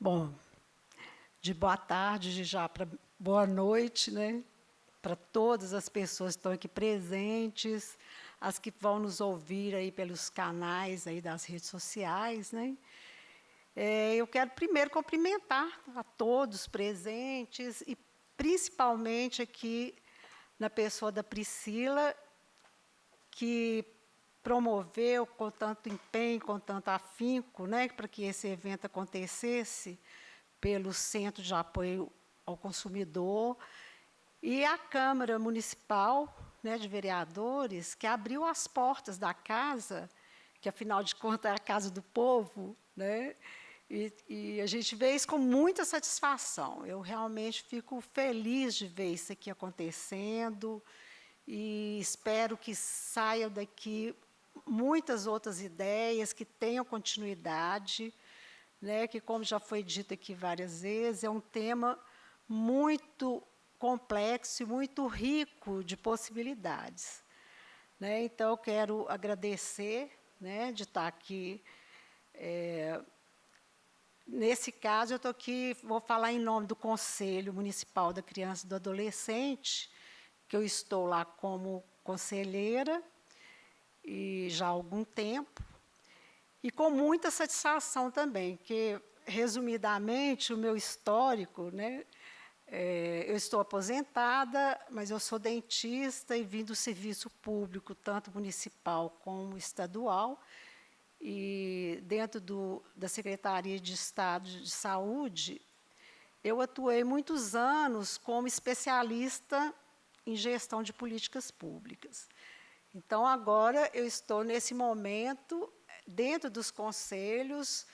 Bom, de boa tarde já para boa noite, né? Para todas as pessoas que estão aqui presentes, as que vão nos ouvir aí pelos canais aí das redes sociais, né? Eu quero primeiro cumprimentar a todos presentes e principalmente aqui na pessoa da Priscila, que promoveu com tanto empenho, com tanto afinco, né, para que esse evento acontecesse pelo Centro de Apoio ao Consumidor e a Câmara Municipal, né, de Vereadores, que abriu as portas da casa, que afinal de contas é a casa do povo, né? E a gente vê isso com muita satisfação. Eu realmente fico feliz de ver isso aqui acontecendo e espero que saiam daqui muitas outras ideias que tenham continuidade, né, que, como já foi dito aqui várias vezes, é um tema muito complexo e muito rico de possibilidades, né? Então, eu quero agradecer, né, de estar aqui. Nesse caso, eu estou aqui, vou falar em nome do Conselho Municipal da Criança e do Adolescente, que eu estou lá como conselheira, e já há algum tempo, e com muita satisfação também, que, resumidamente, o meu histórico, né, eu estou aposentada, mas eu sou dentista e vim do serviço público, tanto municipal como estadual, e dentro da Secretaria de Estado de Saúde, eu atuei muitos anos como especialista em gestão de políticas públicas. Então, agora, eu estou, nesse momento, dentro dos conselhos,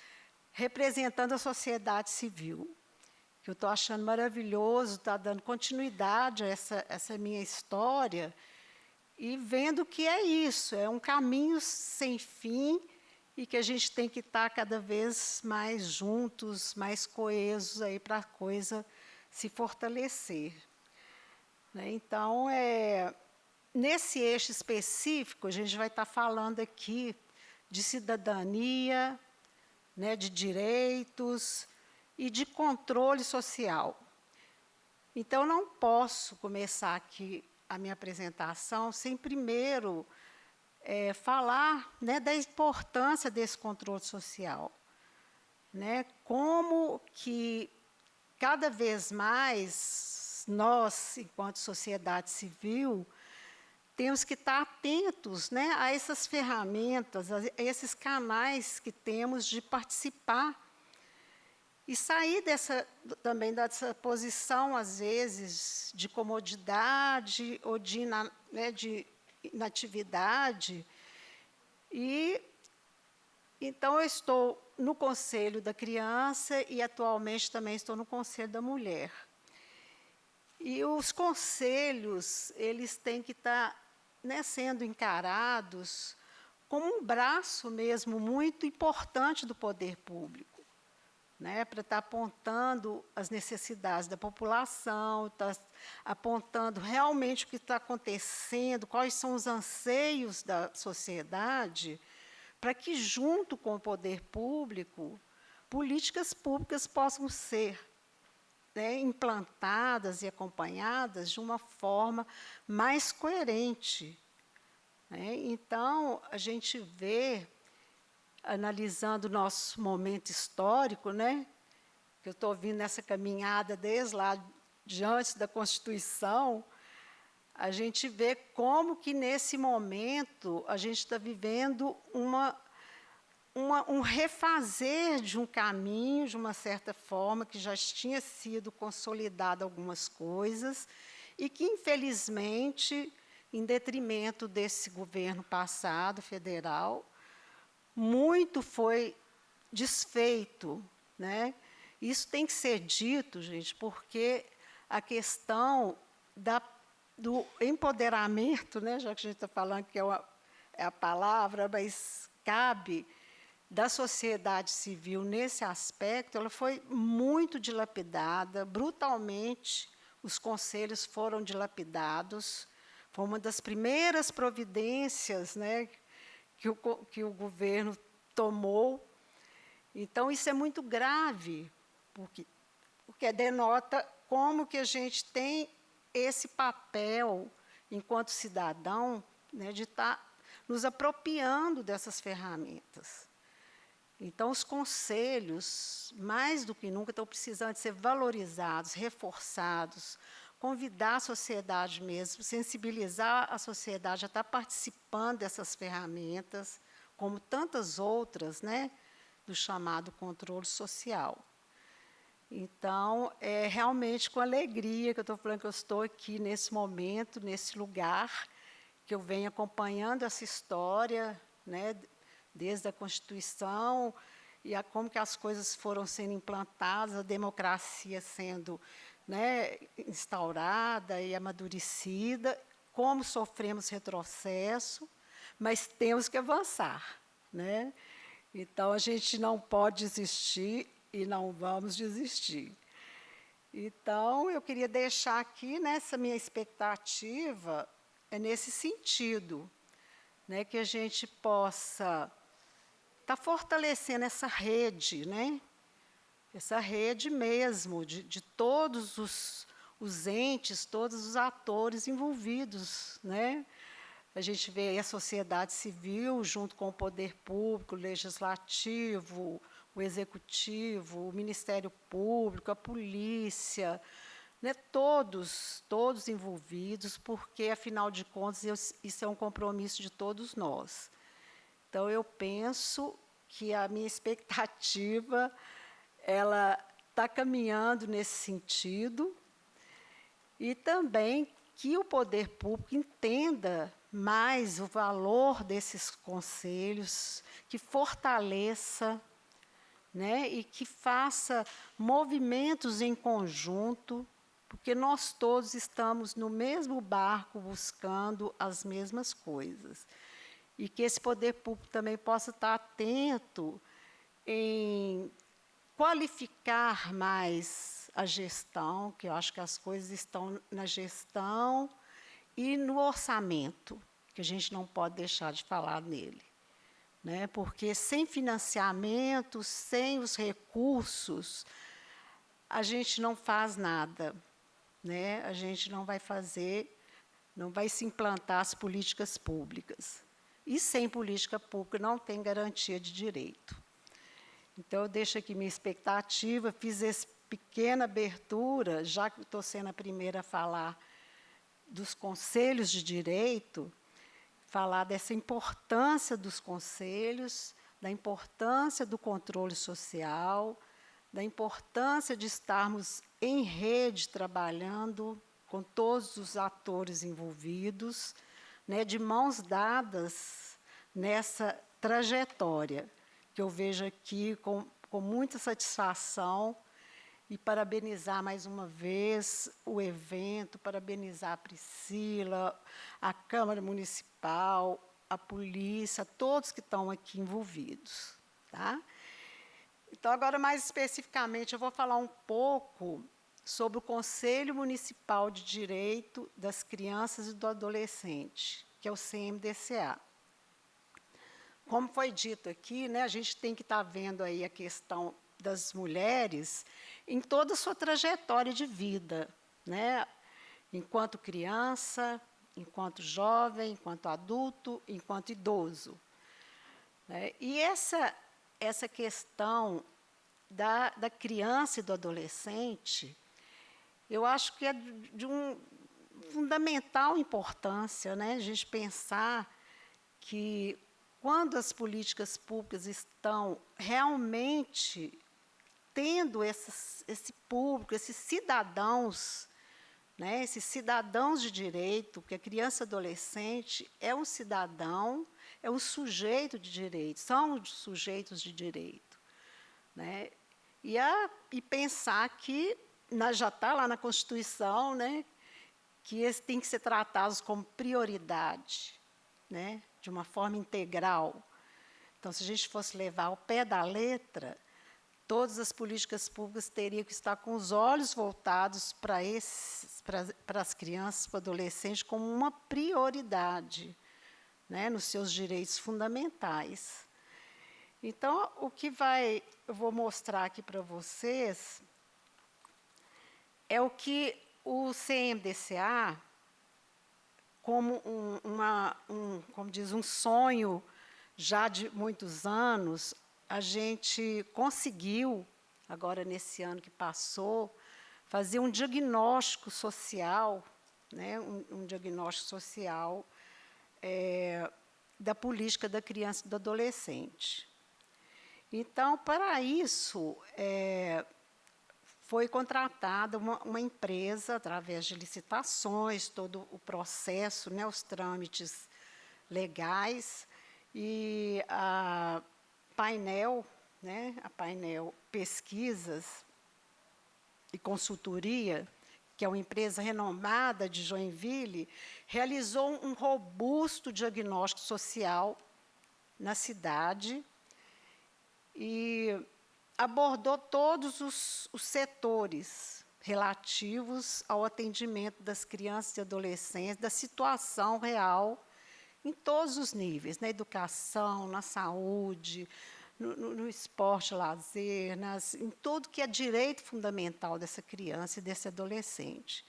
representando a sociedade civil, que eu estou achando maravilhoso, está dando continuidade a essa minha história, e vendo que é isso, é um caminho sem fim, e que a gente tem que estar cada vez mais juntos, mais coesos aí para a coisa se fortalecer. Né? Então, nesse eixo específico, a gente vai estar falando aqui de cidadania, né, de direitos e de controle social. Então, não posso começar aqui a minha apresentação sem primeiro falar, né, da importância desse controle social. Né? Como que, cada vez mais, nós, enquanto sociedade civil, temos que estar atentos, né, a essas ferramentas, a esses canais que temos de participar e sair também dessa posição, às vezes, de comodidade ou de inatividade. E, então, eu estou no Conselho da Criança e, atualmente, também estou no Conselho da Mulher. E os conselhos, eles têm que estar, né, sendo encarados como um braço mesmo muito importante do poder público, né, para estar apontando as necessidades da população, estar apontando realmente o que está acontecendo, quais são os anseios da sociedade, para que, junto com o poder público, políticas públicas possam ser, né, implantadas e acompanhadas de uma forma mais coerente. Né? Então, a gente vê, analisando o nosso momento histórico, né, que eu estou vindo nessa caminhada desde lá de antes da Constituição, a gente vê como que, nesse momento, a gente está vivendo um refazer de um caminho, de uma certa forma, que já tinha sido consolidado algumas coisas, e que, infelizmente, em detrimento desse governo passado, federal, muito foi desfeito. Né? Isso tem que ser dito, gente, porque a questão do empoderamento, né, já que a gente está falando que é a palavra, mas cabe, da sociedade civil nesse aspecto, ela foi muito dilapidada, brutalmente os conselhos foram dilapidados, foi uma das primeiras providências, né, que o governo tomou. Então, isso é muito grave, porque denota como que a gente tem esse papel, enquanto cidadão, né, de estar nos apropriando dessas ferramentas. Então, os conselhos, mais do que nunca, estão precisando de ser valorizados, reforçados, convidar a sociedade mesmo, sensibilizar a sociedade a estar participando dessas ferramentas, como tantas outras, né, do chamado controle social. Então, é realmente com alegria que eu estou falando que eu estou aqui nesse momento, nesse lugar, que eu venho acompanhando essa história, né, desde a Constituição, e como que as coisas foram sendo implantadas, a democracia sendo, né, instaurada e amadurecida, como sofremos retrocesso, mas temos que avançar, né? Então, a gente não pode desistir e não vamos desistir. Então, eu queria deixar aqui, nessa minha expectativa, é nesse sentido, né, que a gente possa estar fortalecendo essa rede, né? Essa rede mesmo, de todos os entes, todos os atores envolvidos, né? A gente vê aí a sociedade civil junto com o poder público, o legislativo, o executivo, o Ministério Público, a polícia, né? Todos envolvidos, porque, afinal de contas, isso é um compromisso de todos nós. Então, eu penso que a minha expectativa ela está caminhando nesse sentido, e também que o poder público entenda mais o valor desses conselhos, que fortaleça, né, e que faça movimentos em conjunto, porque nós todos estamos no mesmo barco buscando as mesmas coisas. E que esse poder público também possa estar atento em qualificar mais a gestão, que eu acho que as coisas estão na gestão e no orçamento, que a gente não pode deixar de falar nele, né? Porque sem financiamento, sem os recursos, a gente não faz nada, né? A gente não vai se implantar as políticas públicas. E sem política pública não tem garantia de direito. Então, eu deixo aqui minha expectativa, fiz essa pequena abertura, já que estou sendo a primeira a falar dos conselhos de direito, falar dessa importância dos conselhos, da importância do controle social, da importância de estarmos em rede trabalhando com todos os atores envolvidos, né, de mãos dadas nessa trajetória, que eu vejo aqui com muita satisfação, e parabenizar mais uma vez o evento, parabenizar a Priscila, a Câmara Municipal, a polícia, todos que estão aqui envolvidos. Tá? Então, agora, mais especificamente, eu vou falar um pouco sobre o Conselho Municipal de Direito das Crianças e do Adolescente, que é o CMDCA. Como foi dito aqui, né, a gente tem que estar vendo aí a questão das mulheres em toda a sua trajetória de vida, né, enquanto criança, enquanto jovem, enquanto adulto, enquanto idoso. Né? E essa questão da criança e do adolescente, eu acho que é de fundamental importância, né, a gente pensar que, quando as políticas públicas estão realmente tendo esse público, esses cidadãos, né, esses cidadãos de direito, que a criança e adolescente é um cidadão, é um sujeito de direito, são sujeitos de direito. Né, e pensar que já está lá na Constituição, né, que eles têm que ser tratados como prioridade, né, de uma forma integral. Então, se a gente fosse levar ao pé da letra, todas as políticas públicas teriam que estar com os olhos voltados para as crianças, para os adolescentes, como uma prioridade, né, nos seus direitos fundamentais. Então, eu vou mostrar aqui para vocês é o que o CMDCA, como como diz, um sonho já de muitos anos, a gente conseguiu, agora nesse ano que passou, fazer um diagnóstico social, né, um diagnóstico social da política da criança e do adolescente. Então, para isso, foi contratada uma empresa, através de licitações, todo o processo, né, os trâmites legais, e a Painel, né, a Painel Pesquisas e Consultoria, que é uma empresa renomada de Joinville, realizou um robusto diagnóstico social na cidade e abordou todos os setores relativos ao atendimento das crianças e adolescentes, da situação real, em todos os níveis, na educação, na saúde, no esporte, lazer, em tudo que é direito fundamental dessa criança e desse adolescente.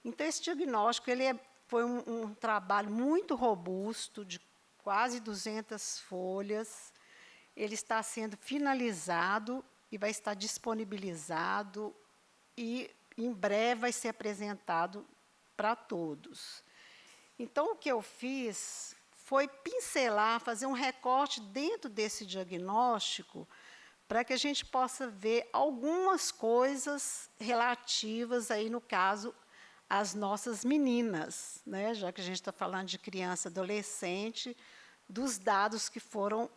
Então, esse diagnóstico foi um trabalho muito robusto, de quase 200 folhas. Ele está sendo finalizado e vai estar disponibilizado e, em breve, vai ser apresentado para todos. Então, o que eu fiz foi pincelar, fazer um recorte dentro desse diagnóstico, para que a gente possa ver algumas coisas relativas, aí, no caso, às nossas meninas, né? Já que a gente está falando de criança e adolescente, dos dados que foram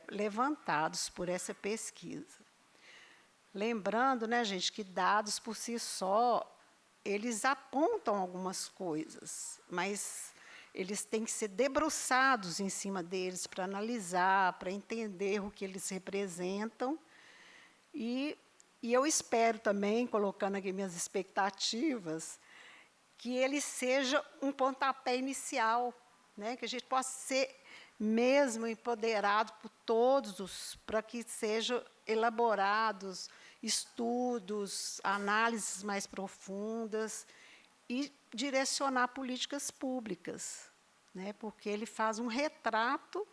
levantados por essa pesquisa. Lembrando, né, gente, que dados por si só, eles apontam algumas coisas, mas eles têm que ser debruçados em cima deles para analisar, para entender o que eles representam. E eu espero também, colocando aqui minhas expectativas, que ele seja um pontapé inicial, né, que a gente possa ser mesmo empoderado por todos, para que sejam elaborados estudos, análises mais profundas e direcionar políticas públicas, né, porque ele faz um retrato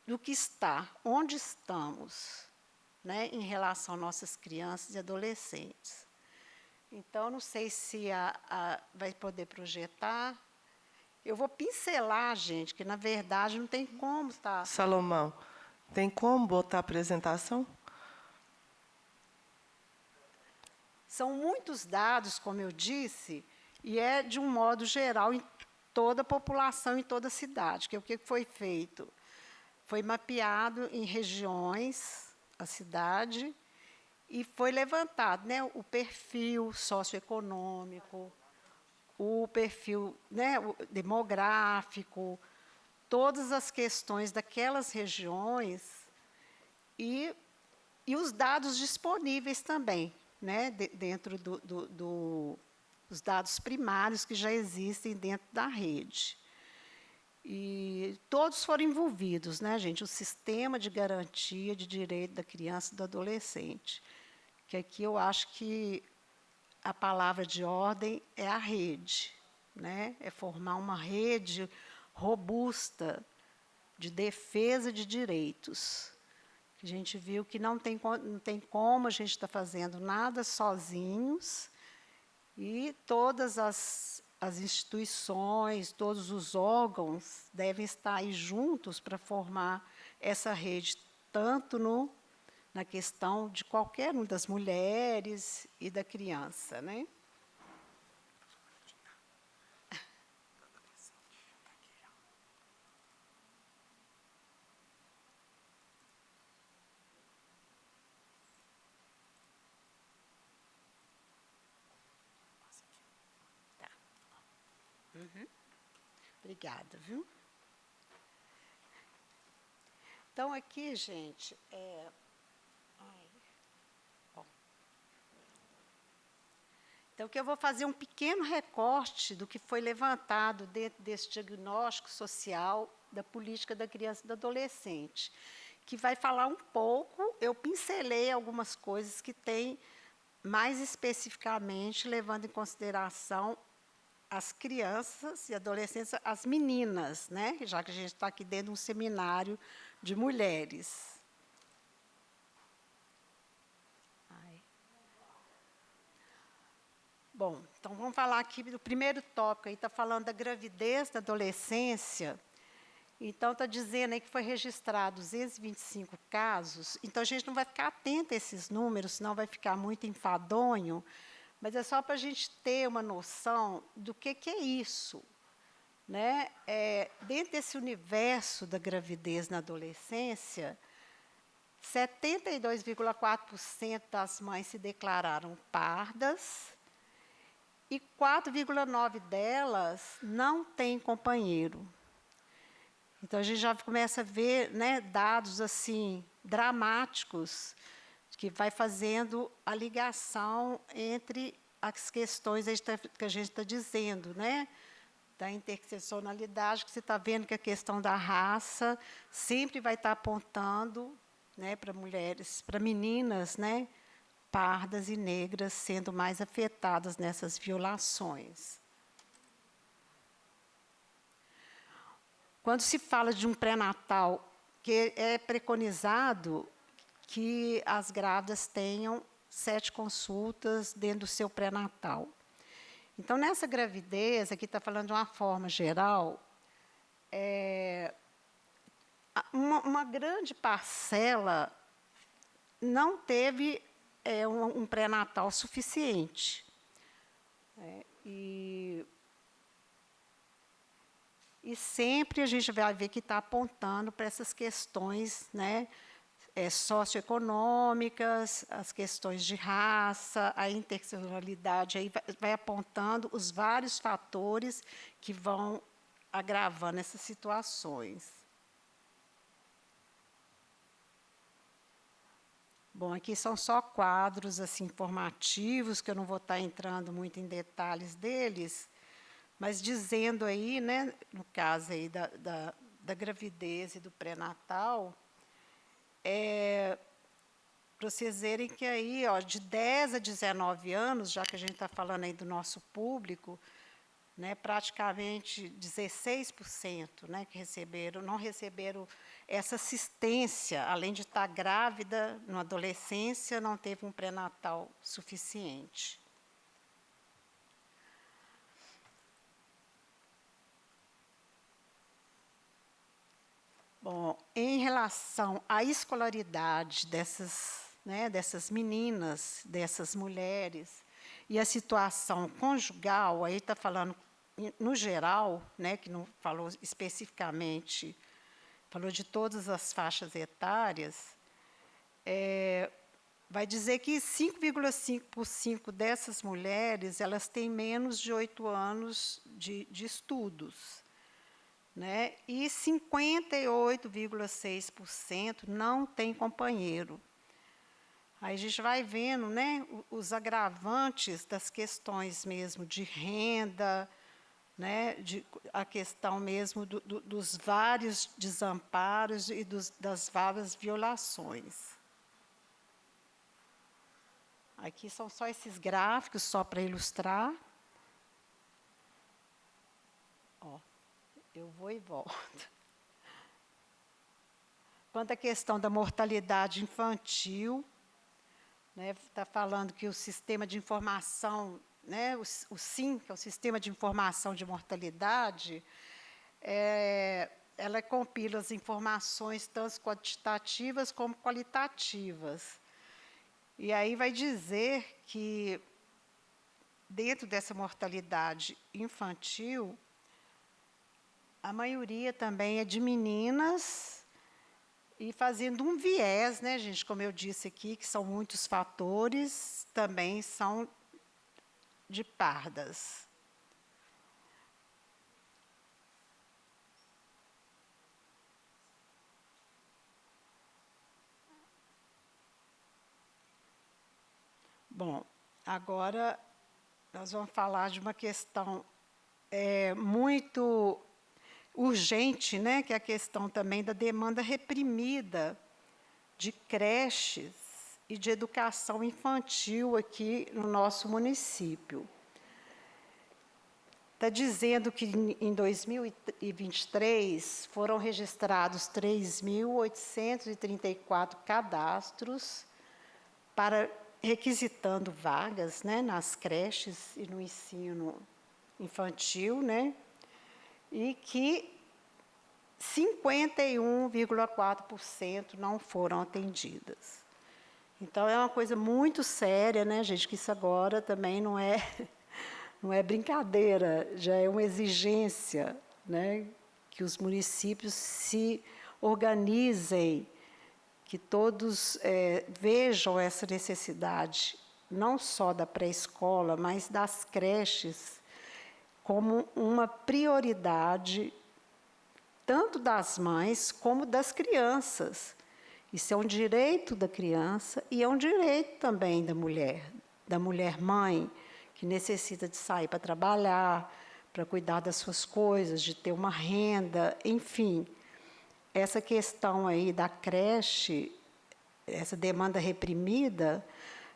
do que está, onde estamos, né, em relação às nossas crianças e adolescentes. Então, não sei se vai poder projetar. Eu vou pincelar, gente, que, na verdade, não tem como estar... Salomão, tem como botar a apresentação? São muitos dados, como eu disse, e é de um modo geral em toda a população, em toda a cidade. Que o que foi feito? Foi mapeado em regiões, a cidade, e foi levantado, né, o perfil socioeconômico, o perfil, né, o demográfico, todas as questões daquelas regiões e os dados disponíveis também, né, dentro dos dados primários que já existem dentro da rede. E todos foram envolvidos, né, gente, o sistema de garantia de direito da criança e do adolescente, que aqui eu acho que a palavra de ordem é a rede, né, é formar uma rede robusta de defesa de direitos. A gente viu que não tem como a gente estar fazendo nada sozinhos, e todas as instituições, todos os órgãos devem estar aí juntos para formar essa rede, tanto na questão de qualquer uma das mulheres e da criança, né? Tá. Obrigada, viu? Então, aqui, gente, então, que eu vou fazer um pequeno recorte do que foi levantado dentro desse diagnóstico social da política da criança e do adolescente, que vai falar um pouco, eu pincelei algumas coisas que têm mais especificamente levando em consideração as crianças e adolescentes, as meninas, né? Já que a gente está aqui dentro de um seminário de mulheres. Bom, então vamos falar aqui do primeiro tópico, aí está falando da gravidez da adolescência. Então, está dizendo aí que foi registrado 225 casos. Então, a gente não vai ficar atento a esses números, senão vai ficar muito enfadonho, mas é só para a gente ter uma noção do que é isso. Né? Dentro desse universo da gravidez na adolescência, 72,4% das mães se declararam pardas e 4,9% delas não têm companheiro. Então, a gente já começa a ver, né, dados assim dramáticos que vai fazendo a ligação entre as questões que a gente está dizendo, né, da interseccionalidade, que você está vendo que a questão da raça sempre vai estar apontando, né, para mulheres, para meninas, né, pardas e negras sendo mais afetadas nessas violações. Quando se fala de um pré-natal, que é preconizado que as grávidas tenham 7 consultas dentro do seu pré-natal. Então, nessa gravidez, aqui está falando de uma forma geral, uma grande parcela não teve um pré-natal suficiente. E sempre a gente vai ver que está apontando para essas questões, né, socioeconômicas, as questões de raça, a interseccionalidade, aí vai apontando os vários fatores que vão agravando essas situações. Bom, aqui são só quadros assim, informativos, que eu não vou estar entrando muito em detalhes deles, mas dizendo aí, né, no caso aí da gravidez e do pré-natal, para vocês verem que aí, ó, de 10 a 19 anos, já que a gente está falando aí do nosso público, né, praticamente 16%, né, que não receberam essa assistência, além de estar grávida na adolescência, não teve um pré-natal suficiente. Bom, em relação à escolaridade dessas meninas, dessas mulheres, e a situação conjugal, aí está falando no geral, né, que não falou especificamente, falou de todas as faixas etárias, vai dizer que 5,5% dessas mulheres elas têm menos de 8 anos de estudos. Né? E 58,6% não tem companheiro. Aí a gente vai vendo, né, os agravantes das questões mesmo de renda, né, a questão mesmo dos vários desamparos e das várias violações. Aqui são só esses gráficos, só para ilustrar. Ó. Eu vou e volto. Quanto à questão da mortalidade infantil, né, está falando que o sistema de informação, né, o SIM, que é o Sistema de Informação de Mortalidade, ela compila as informações tanto quantitativas como qualitativas. E aí vai dizer que, dentro dessa mortalidade infantil, a maioria também é de meninas, e fazendo um viés, né, gente, como eu disse aqui, que são muitos fatores, também são de pardas. Bom, agora nós vamos falar de uma questão muito urgente, né, que é a questão também da demanda reprimida de creches e de educação infantil aqui no nosso município. Está dizendo que em 2023 foram registrados 3.834 cadastros para requisitando vagas, né, nas creches e no ensino infantil, né, e que 51,4% não foram atendidas. Então, é uma coisa muito séria, né, gente, que isso agora também não é brincadeira, já é uma exigência, né, que os municípios se organizem, que todos vejam essa necessidade, não só da pré-escola, mas das creches, como uma prioridade, tanto das mães como das crianças. Isso é um direito da criança e é um direito também da mulher mãe, que necessita de sair para trabalhar, para cuidar das suas coisas, de ter uma renda, enfim. Essa questão aí da creche, essa demanda reprimida,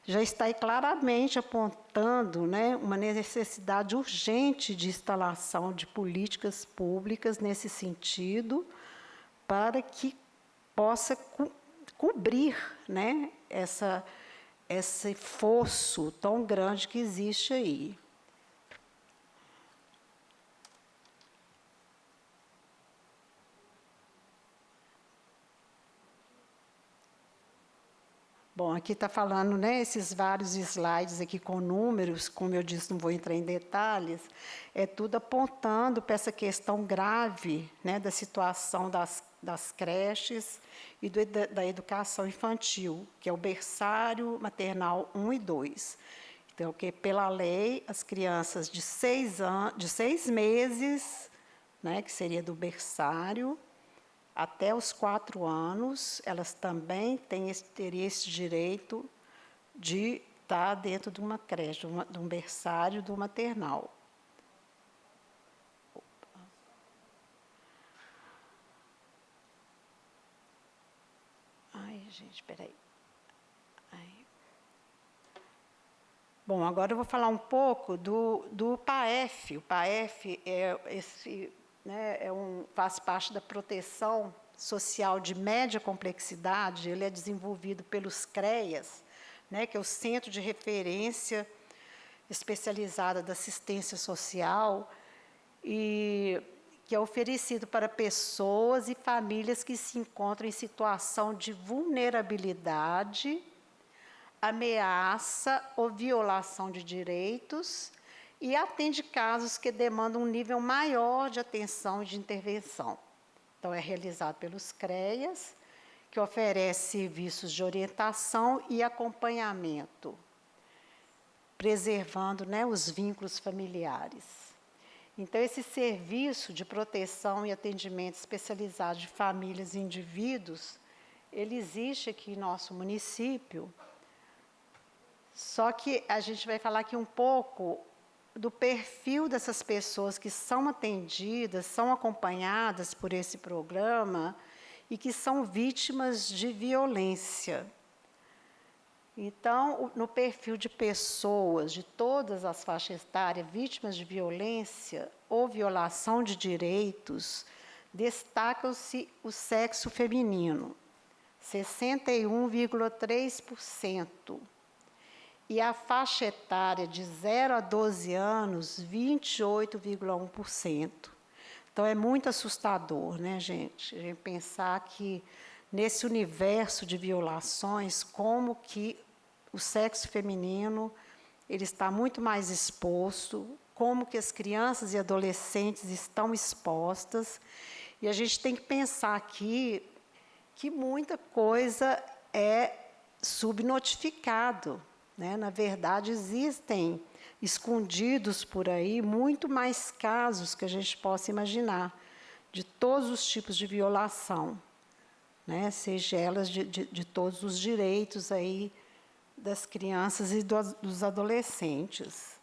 já está aí claramente apontando, né, uma necessidade urgente de instalação de políticas públicas nesse sentido, para que possa cobrir, né, esse fosso tão grande que existe aí. Bom, aqui está falando, né, esses vários slides aqui com números, como eu disse, não vou entrar em detalhes, é tudo apontando para essa questão grave, né, da situação das creches e da educação infantil, que é o berçário maternal 1 e 2. Então, que pela lei, as crianças de 6 meses, né, que seria do berçário, até os 4 anos, elas também teriam esse direito de estar dentro de uma creche, de um berçário do maternal. Ai, gente, espera aí. Bom, agora eu vou falar um pouco do PAEF. O PAEF faz parte da proteção social de média complexidade. Ele é desenvolvido pelos CREAS, né, que é o Centro de Referência Especializada da Assistência Social, e que é oferecido para pessoas e famílias que se encontram em situação de vulnerabilidade, ameaça ou violação de direitos, e atende casos que demandam um nível maior de atenção e de intervenção. Então, é realizado pelos CREAS, que oferece serviços de orientação e acompanhamento, preservando, né, os vínculos familiares. Então, esse serviço de proteção e atendimento especializado de famílias e indivíduos, ele existe aqui em nosso município, só que a gente vai falar aqui um pouco do perfil dessas pessoas que são atendidas, são acompanhadas por esse programa e que são vítimas de violência. Então, no perfil de pessoas de todas as faixas etárias vítimas de violência ou violação de direitos, destaca-se o sexo feminino, 61,3%. E a faixa etária de 0 a 12 anos, 28,1%. Então, é muito assustador, né, gente? A gente pensar que, nesse universo de violações, como que o sexo feminino ele está muito mais exposto, como que as crianças e adolescentes estão expostas. E a gente tem que pensar aqui que muita coisa é subnotificado, né? Na verdade, existem escondidos por aí muito mais casos que a gente possa imaginar, de todos os tipos de violação, né? Seja elas de todos os direitos aí das crianças e dos adolescentes.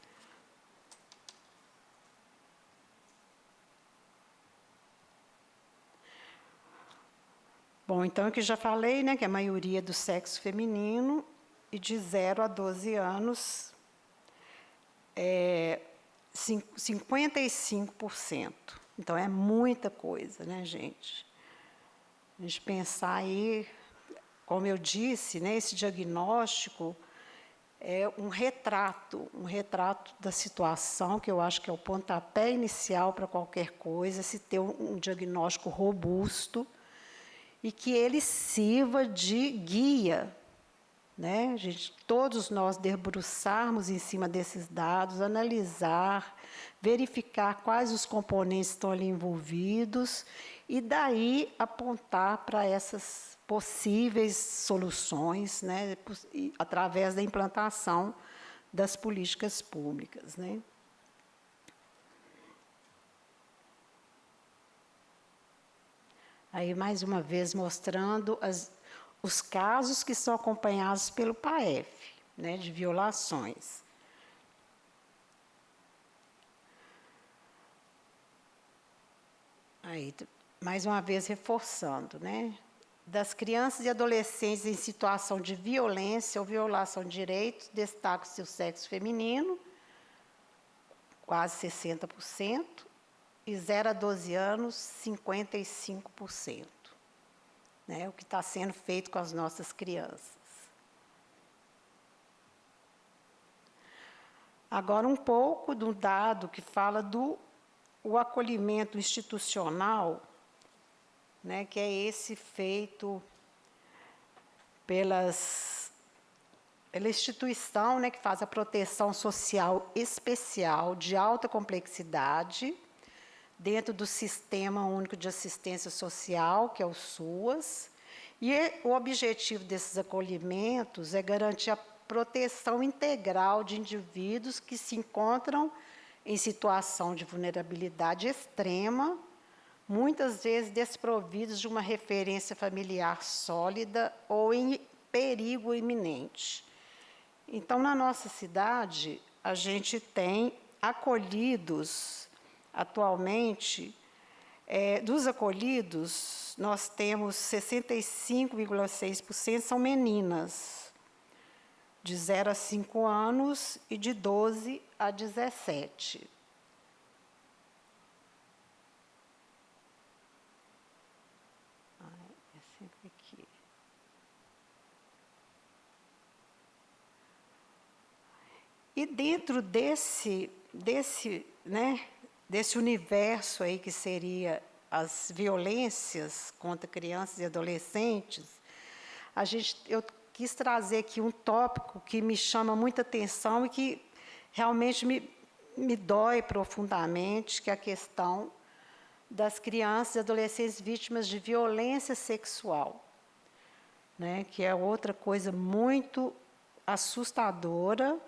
Bom, então, eu que já falei, né, que a maioria do sexo feminino e de 0 a 12 anos, 55%. Então, é muita coisa, né, gente? A gente pensar aí, como eu disse, né, esse diagnóstico é um retrato da situação, que eu acho que é o pontapé inicial para qualquer coisa, se ter um diagnóstico robusto e que ele sirva de guia, né? Gente, todos nós debruçarmos em cima desses dados, analisar, verificar quais os componentes estão ali envolvidos e daí apontar para essas possíveis soluções, né, através da implantação das políticas públicas, né? Aí, mais uma vez, mostrando os casos que são acompanhados pelo PAEF, né, de violações. Aí, mais uma vez, reforçando, né? Das crianças e adolescentes em situação de violência ou violação de direitos, destaca-se o sexo feminino, quase 60%, e 0 a 12 anos, 55%. Né, o que está sendo feito com as nossas crianças. Agora, um pouco do dado que fala do acolhimento institucional, né, que é esse feito pela instituição, né, que faz a proteção social especial de alta complexidade, dentro do Sistema Único de Assistência Social, que é o SUAS, e o objetivo desses acolhimentos é garantir a proteção integral de indivíduos que se encontram em situação de vulnerabilidade extrema, muitas vezes desprovidos de uma referência familiar sólida ou em perigo iminente. Então, na nossa cidade, a gente tem acolhidos, atualmente, dos acolhidos, nós temos 65,6% são meninas, de 0 a 5 anos e de 12 a 17. É sempre aqui. E dentro desse universo aí que seria as violências contra crianças e adolescentes, eu quis trazer aqui um tópico que me chama muita atenção e que realmente me dói profundamente, que é a questão das crianças e adolescentes vítimas de violência sexual, né, que é outra coisa muito assustadora,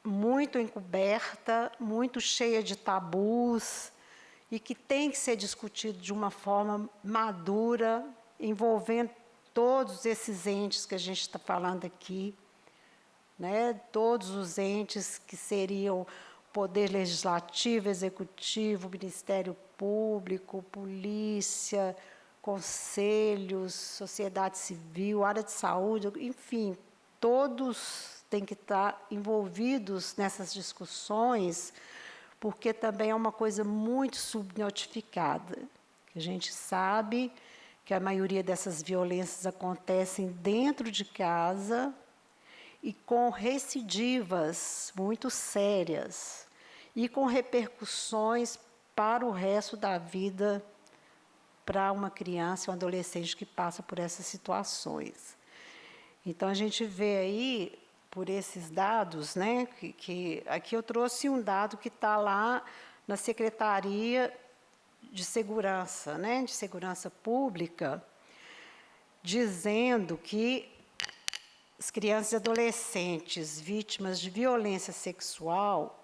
muito encoberta, muito cheia de tabus e que tem que ser discutido de uma forma madura, envolvendo todos esses entes que a gente está falando aqui, né? Todos os entes que seriam Poder Legislativo, Executivo, Ministério Público, Polícia, conselhos, sociedade civil, área de saúde, enfim, todos têm que estar envolvidos nessas discussões, porque também é uma coisa muito subnotificada. A gente sabe que a maioria dessas violências acontecem dentro de casa e com recidivas muito sérias e com repercussões para o resto da vida para uma criança ou um adolescente que passa por essas situações. Então, a gente vê aí, por esses dados, né, que aqui eu trouxe um dado que está lá na Secretaria de Segurança, né, de Segurança Pública, dizendo que as crianças e adolescentes vítimas de violência sexual,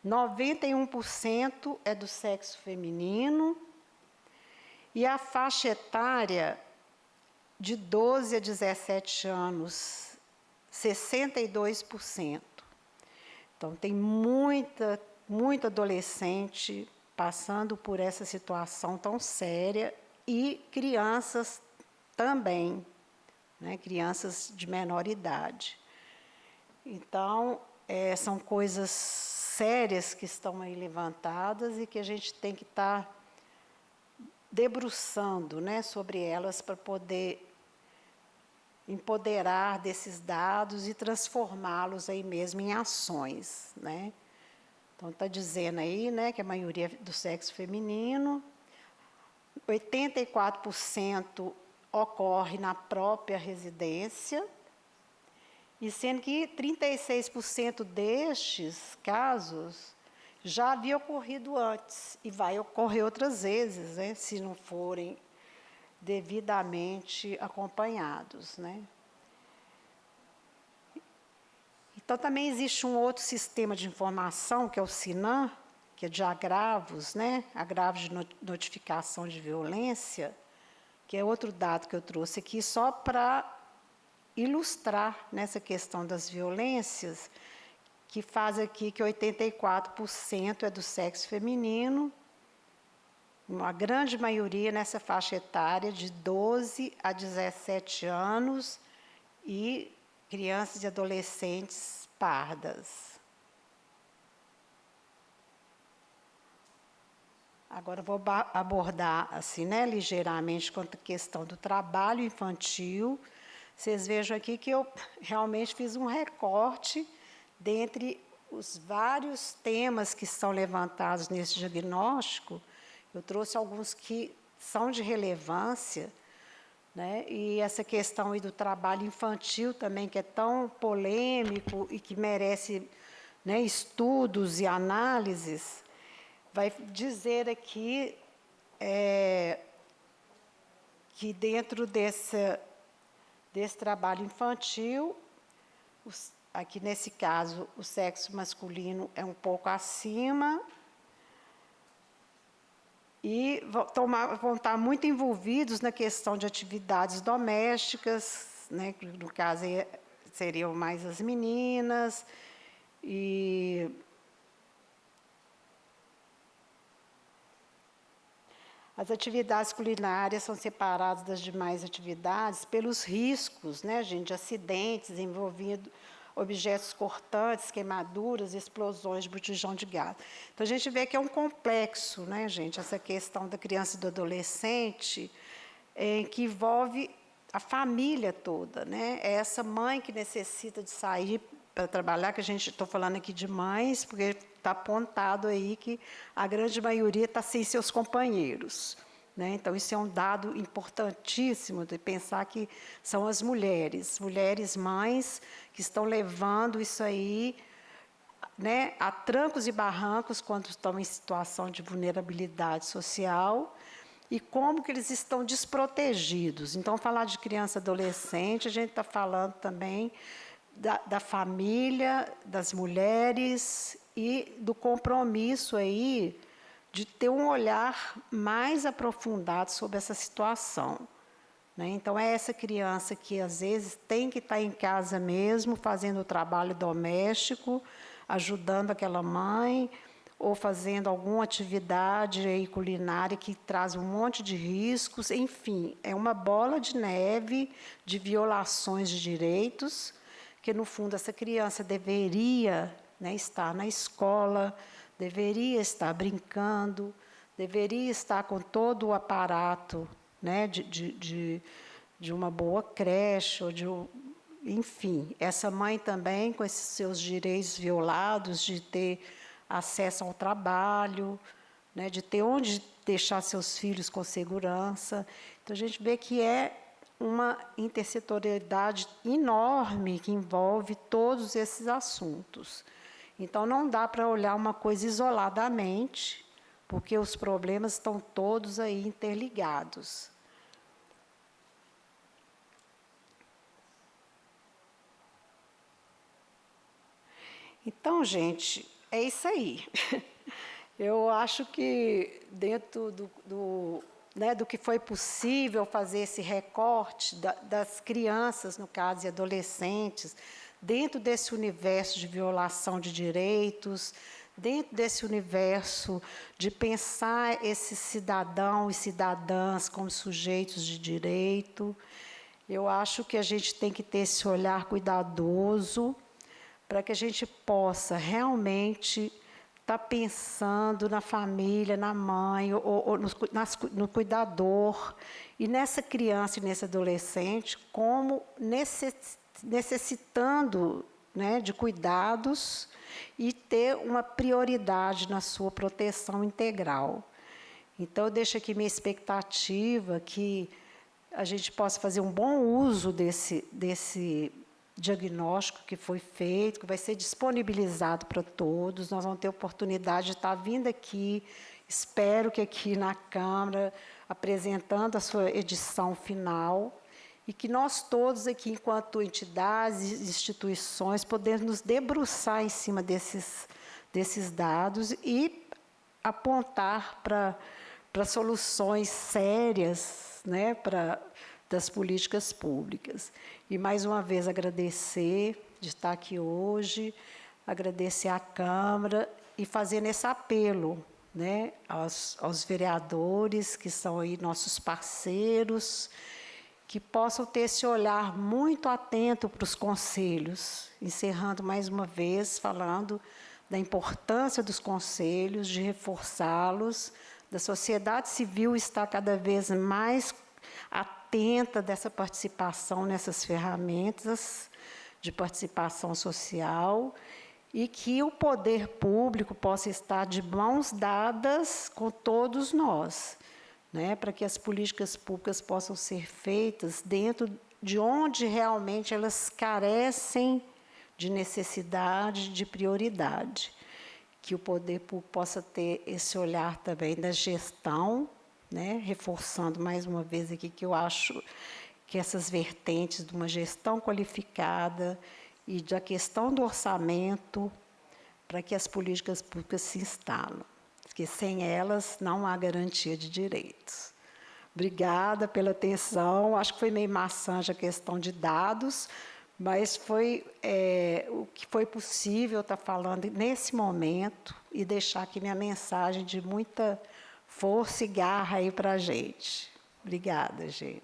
91% é do sexo feminino e a faixa etária de 12 a 17 anos, 62%. Então, tem muito adolescente passando por essa situação tão séria e crianças também, né, crianças de menor idade. Então, são coisas sérias que estão aí levantadas e que a gente tem que estar debruçando, né, sobre elas para poder empoderar desses dados e transformá-los aí mesmo em ações, né? Então, está dizendo aí, né, que a maioria é do sexo feminino, 84% ocorre na própria residência, e sendo que 36% destes casos já havia ocorrido antes, e vai ocorrer outras vezes, né, se não forem devidamente acompanhados, né? Então, também existe um outro sistema de informação, que é o SINAM, que é de agravos, né? Agravos de notificação de violência, que é outro dado que eu trouxe aqui só para ilustrar nessa questão das violências, que faz aqui que 84% é do sexo feminino, uma grande maioria nessa faixa etária de 12 a 17 anos e crianças e adolescentes pardas. Agora vou abordar assim, né, ligeiramente quanto à questão do trabalho infantil. Vocês vejam aqui que eu realmente fiz um recorte dentre os vários temas que são levantados nesse diagnóstico. Eu trouxe alguns que são de relevância, né? E essa questão aí do trabalho infantil também, que é tão polêmico e que merece, né, estudos e análises, vai dizer aqui que dentro desse trabalho infantil, aqui nesse caso o sexo masculino é um pouco acima, e vão estar muito envolvidos na questão de atividades domésticas, né, que no caso seriam mais as meninas, e as atividades culinárias são separadas das demais atividades pelos riscos, né, gente, de acidentes envolvendo objetos cortantes, queimaduras, explosões de botijão de gás. Então, a gente vê que é um complexo, né, gente, essa questão da criança e do adolescente, que envolve a família toda, né? É essa mãe que necessita de sair para trabalhar, que a gente estou falando aqui de mães, porque está apontado aí que a grande maioria está sem seus companheiros, né? Então, isso é um dado importantíssimo de pensar que são as mulheres mães, que estão levando isso aí, né, a trancos e barrancos quando estão em situação de vulnerabilidade social, e como que eles estão desprotegidos. Então, falar de criança e adolescente, a gente está falando também da família, das mulheres e do compromisso aí de ter um olhar mais aprofundado sobre essa situação, né? Então, é essa criança que, às vezes, tem que estar em casa mesmo, fazendo o trabalho doméstico, ajudando aquela mãe, ou fazendo alguma atividade aí culinária que traz um monte de riscos. Enfim, é uma bola de neve de violações de direitos, que, no fundo, essa criança deveria, né, estar na escola, deveria estar brincando, deveria estar com todo o aparato, né, de uma boa creche, ou enfim, essa mãe também com esses seus direitos violados de ter acesso ao trabalho, né, de ter onde deixar seus filhos com segurança. Então, a gente vê que é uma intersetorialidade enorme que envolve todos esses assuntos. Então, não dá para olhar uma coisa isoladamente, porque os problemas estão todos aí interligados. Então, gente, é isso aí. Eu acho que, dentro do que foi possível fazer esse recorte das crianças, no caso, e adolescentes, dentro desse universo de violação de direitos, dentro desse universo de pensar esses cidadãos e cidadãs como sujeitos de direito, Eu acho que a gente tem que ter esse olhar cuidadoso para que a gente possa realmente estar pensando na família, na mãe, ou no cuidador, e nessa criança e nesse adolescente como necessitando, né, de cuidados e ter uma prioridade na sua proteção integral. Então, eu deixo aqui minha expectativa que a gente possa fazer um bom uso desse diagnóstico que foi feito, que vai ser disponibilizado para todos. Nós vamos ter oportunidade de estar vindo aqui, espero que aqui na Câmara, apresentando a sua edição final, e que nós todos aqui, enquanto entidades e instituições, podemos nos debruçar em cima desses dados e apontar para soluções sérias, né, das políticas públicas. E, mais uma vez, agradecer de estar aqui hoje, agradecer à Câmara e fazer esse apelo, né, aos vereadores, que são aí nossos parceiros, que possam ter esse olhar muito atento para os conselhos, encerrando mais uma vez, falando da importância dos conselhos, de reforçá-los, da sociedade civil estar cada vez mais atenta dessa participação nessas ferramentas de participação social e que o poder público possa estar de mãos dadas com todos nós, né, para que as políticas públicas possam ser feitas dentro de onde realmente elas carecem de necessidade, de prioridade. Que o poder público possa ter esse olhar também da gestão, né, reforçando mais uma vez aqui que eu acho que essas vertentes de uma gestão qualificada e da questão do orçamento, para que as políticas públicas se instalam, porque sem elas não há garantia de direitos. Obrigada pela atenção, acho que foi meio maçante a questão de dados, mas foi o que foi possível estar falando nesse momento e deixar aqui minha mensagem de muita força e garra aí para a gente. Obrigada, gente.